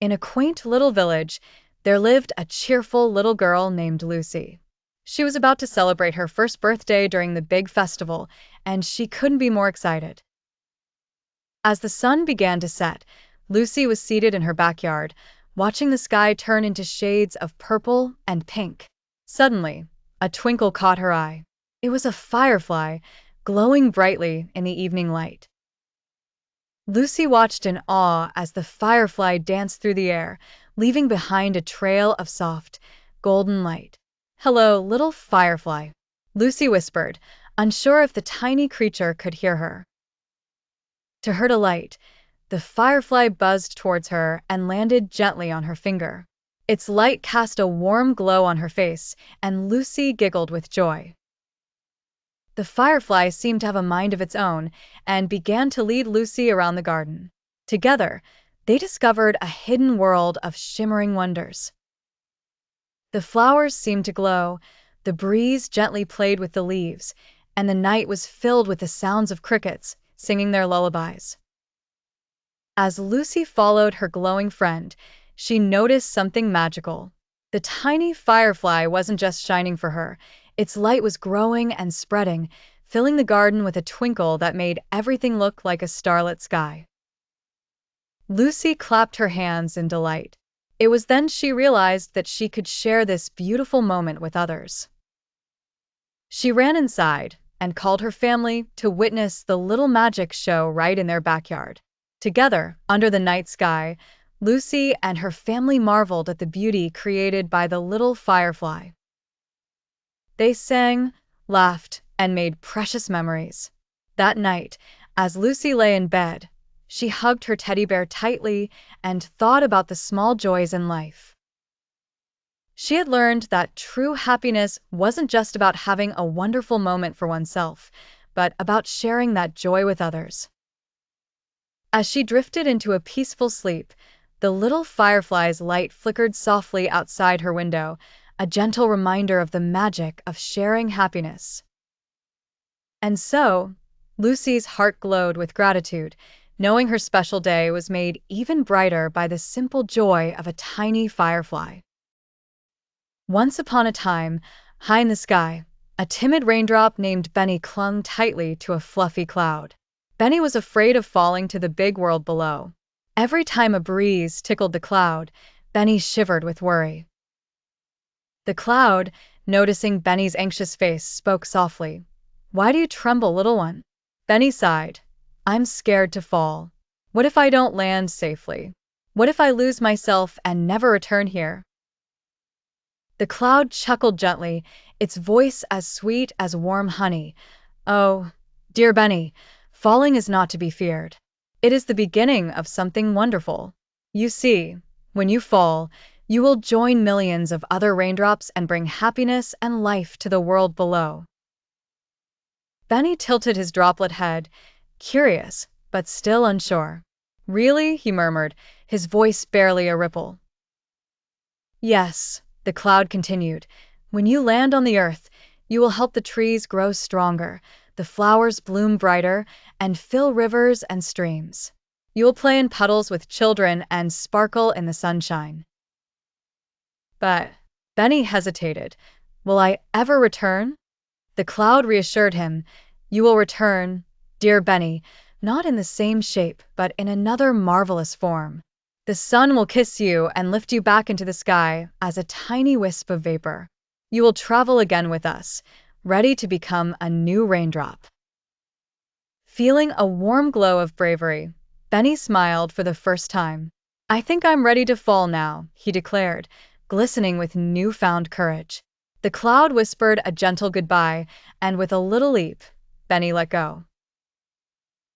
In a quaint little village, there lived a cheerful little girl named Lucy. She was about to celebrate her first birthday during the big festival, and she couldn't be more excited. As the sun began to set, Lucy was seated in her backyard, watching the sky turn into shades of purple and pink. Suddenly, a twinkle caught her eye. It was a firefly, glowing brightly in the evening light. Lucy watched in awe as the firefly danced through the air, leaving behind a trail of soft, golden light. "Hello, little firefly," Lucy whispered, unsure if the tiny creature could hear her. To her delight, the firefly buzzed towards her and landed gently on her finger. Its light cast a warm glow on her face, and Lucy giggled with joy. The firefly seemed to have a mind of its own and began to lead Lucy around the garden. Together, they discovered a hidden world of shimmering wonders. The flowers seemed to glow, the breeze gently played with the leaves, and the night was filled with the sounds of crickets singing their lullabies. As Lucy followed her glowing friend, she noticed something magical. The tiny firefly wasn't just shining for her. Its light was growing and spreading, filling the garden with a twinkle that made everything look like a starlit sky. Lucy clapped her hands in delight. It was then she realized that she could share this beautiful moment with others. She ran inside and called her family to witness the little magic show right in their backyard. Together, under the night sky, Lucy and her family marveled at the beauty created by the little firefly. They sang, laughed, and made precious memories. That night, as Lucy lay in bed, she hugged her teddy bear tightly and thought about the small joys in life. She had learned that true happiness wasn't just about having a wonderful moment for oneself, but about sharing that joy with others. As she drifted into a peaceful sleep, the little firefly's light flickered softly outside her window, a gentle reminder of the magic of sharing happiness. And so, Lucy's heart glowed with gratitude, knowing her special day was made even brighter by the simple joy of a tiny firefly. Once upon a time, high in the sky, a timid raindrop named Benny clung tightly to a fluffy cloud. Benny was afraid of falling to the big world below. Every time a breeze tickled the cloud, Benny shivered with worry. The cloud, noticing Benny's anxious face, spoke softly. "Why do you tremble, little one?" Benny sighed. "I'm scared to fall. What if I don't land safely? What if I lose myself and never return here?" The cloud chuckled gently, its voice as sweet as warm honey. "Oh, dear Benny, falling is not to be feared. It is the beginning of something wonderful. You see, when you fall, you will join millions of other raindrops and bring happiness and life to the world below." Benny tilted his droplet head, curious, but still unsure. "Really?" he murmured, his voice barely a ripple. "Yes," the cloud continued. "When you land on the earth, you will help the trees grow stronger, the flowers bloom brighter, and fill rivers and streams. You will play in puddles with children and sparkle in the sunshine." But Benny hesitated. "Will I ever return?" The cloud reassured him. "You will return, dear Benny, not in the same shape, but in another marvelous form. The sun will kiss you and lift you back into the sky as a tiny wisp of vapor. You will travel again with us, ready to become a new raindrop." Feeling a warm glow of bravery, Benny smiled for the first time. "I think I'm ready to fall now," he declared, glistening with newfound courage. The cloud whispered a gentle goodbye, and with a little leap, Benny let go.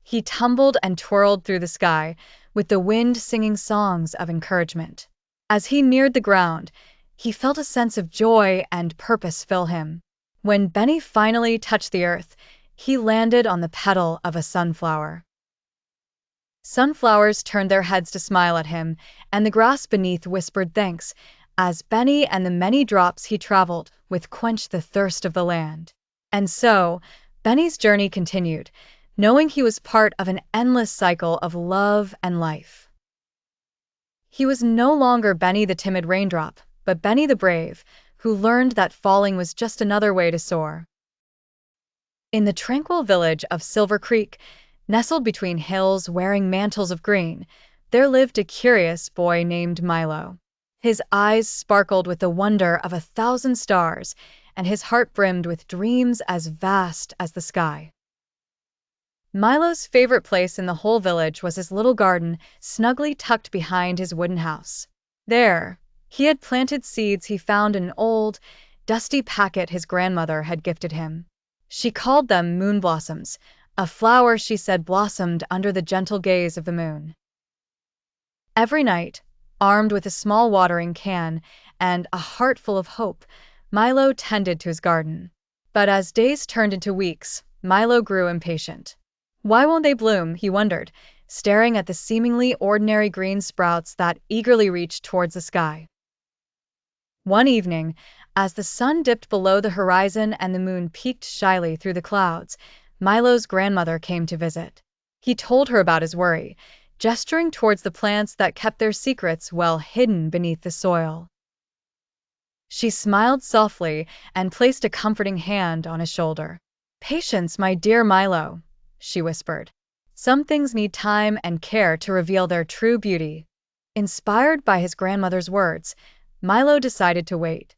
He tumbled and twirled through the sky, with the wind singing songs of encouragement. As he neared the ground, he felt a sense of joy and purpose fill him. When Benny finally touched the earth, he landed on the petal of a sunflower. Sunflowers turned their heads to smile at him, and the grass beneath whispered thanks, as Benny and the many drops he traveled with quenched the thirst of the land. And so, Benny's journey continued, knowing he was part of an endless cycle of love and life. He was no longer Benny the timid raindrop, but Benny the brave, who learned that falling was just another way to soar. In the tranquil village of Silver Creek, nestled between hills wearing mantles of green, there lived a curious boy named Milo. His eyes sparkled with the wonder of 1,000 stars, and his heart brimmed with dreams as vast as the sky. Milo's favorite place in the whole village was his little garden, snugly tucked behind his wooden house. There, he had planted seeds he found in an old, dusty packet his grandmother had gifted him. She called them moon blossoms, a flower she said blossomed under the gentle gaze of the moon. Every night, armed with a small watering can and a heart full of hope, Milo tended to his garden. But as days turned into weeks, Milo grew impatient. Why won't they bloom, he wondered, staring at the seemingly ordinary green sprouts that eagerly reached towards the sky. One evening, as the sun dipped below the horizon and the moon peeked shyly through the clouds, Milo's grandmother came to visit. He told her about his worry, gesturing towards the plants that kept their secrets well hidden beneath the soil. She smiled softly and placed a comforting hand on his shoulder. "Patience, my dear Milo," she whispered. "Some things need time and care to reveal their true beauty." Inspired by his grandmother's words, Milo decided to wait.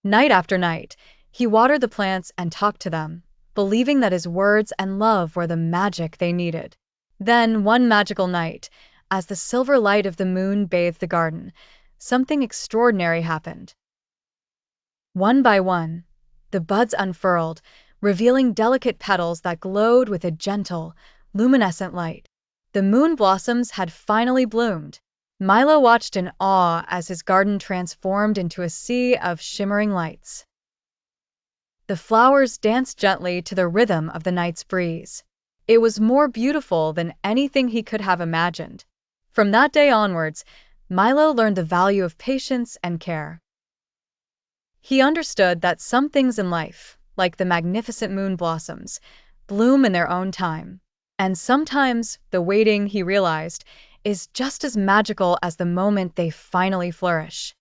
Night after night, he watered the plants and talked to them, believing that his words and love were the magic they needed. Then, one magical night, as the silver light of the moon bathed the garden, something extraordinary happened. One by one, the buds unfurled, revealing delicate petals that glowed with a gentle, luminescent light. The moon blossoms had finally bloomed. Milo watched in awe as his garden transformed into a sea of shimmering lights. The flowers danced gently to the rhythm of the night's breeze. It was more beautiful than anything he could have imagined. From that day onwards, Milo learned the value of patience and care. He understood that some things in life, like the magnificent moon blossoms, bloom in their own time. And sometimes the waiting, he realized, is just as magical as the moment they finally flourish.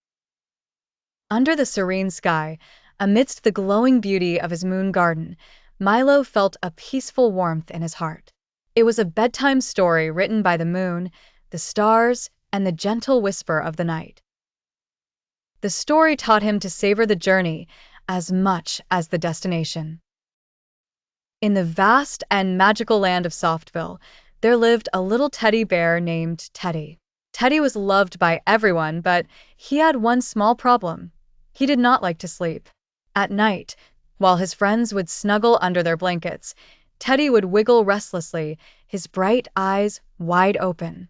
Under the serene sky, amidst the glowing beauty of his moon garden, Milo felt a peaceful warmth in his heart. It was a bedtime story written by the moon, the stars, and the gentle whisper of the night. The story taught him to savor the journey as much as the destination. In the vast and magical land of Softville, there lived a little teddy bear named Teddy. Teddy was loved by everyone, but he had one small problem. He did not like to sleep. At night, while his friends would snuggle under their blankets, Teddy would wiggle restlessly, his bright eyes wide open.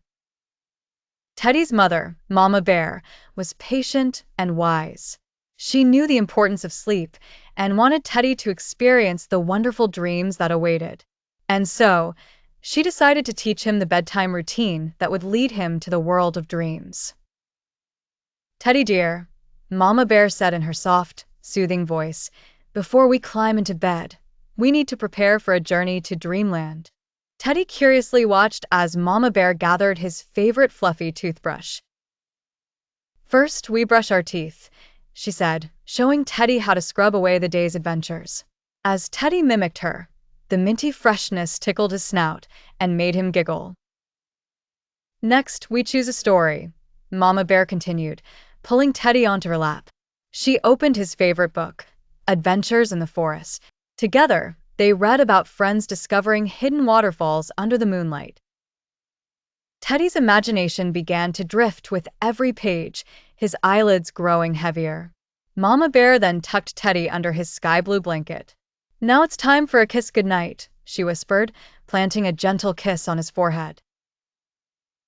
Teddy's mother, Mama Bear, was patient and wise. She knew the importance of sleep and wanted Teddy to experience the wonderful dreams that awaited. And so, she decided to teach him the bedtime routine that would lead him to the world of dreams. "Teddy dear," Mama Bear said in her soft, soothing voice, "before we climb into bed, we need to prepare for a journey to Dreamland." Teddy curiously watched as Mama Bear gathered his favorite fluffy toothbrush. "First, we brush our teeth," she said, showing Teddy how to scrub away the day's adventures. As Teddy mimicked her, the minty freshness tickled his snout and made him giggle. "Next, we choose a story," Mama Bear continued, pulling Teddy onto her lap. She opened his favorite book, Adventures in the Forest. Together, they read about friends discovering hidden waterfalls under the moonlight. Teddy's imagination began to drift with every page, his eyelids growing heavier. Mama Bear then tucked Teddy under his sky-blue blanket. "Now it's time for a kiss goodnight," she whispered, planting a gentle kiss on his forehead.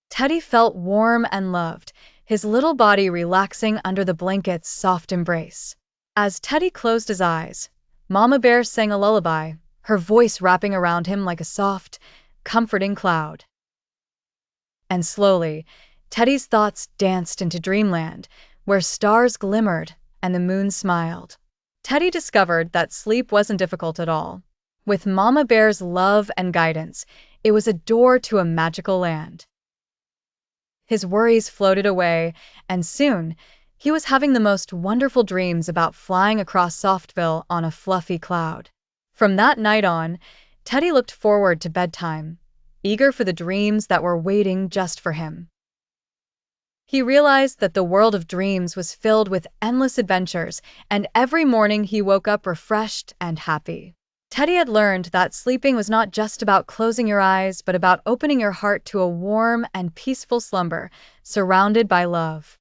Teddy felt warm and loved, his little body relaxing under the blanket's soft embrace. As Teddy closed his eyes, Mama Bear sang a lullaby, her voice wrapping around him like a soft, comforting cloud. And slowly, Teddy's thoughts danced into Dreamland, where stars glimmered and the moon smiled. Teddy discovered that sleep wasn't difficult at all. With Mama Bear's love and guidance, it was a door to a magical land. His worries floated away, and soon he was having the most wonderful dreams about flying across Softville on a fluffy cloud. From that night on, Teddy looked forward to bedtime, eager for the dreams that were waiting just for him. He realized that the world of dreams was filled with endless adventures, and every morning he woke up refreshed and happy. Teddy had learned that sleeping was not just about closing your eyes, but about opening your heart to a warm and peaceful slumber, surrounded by love.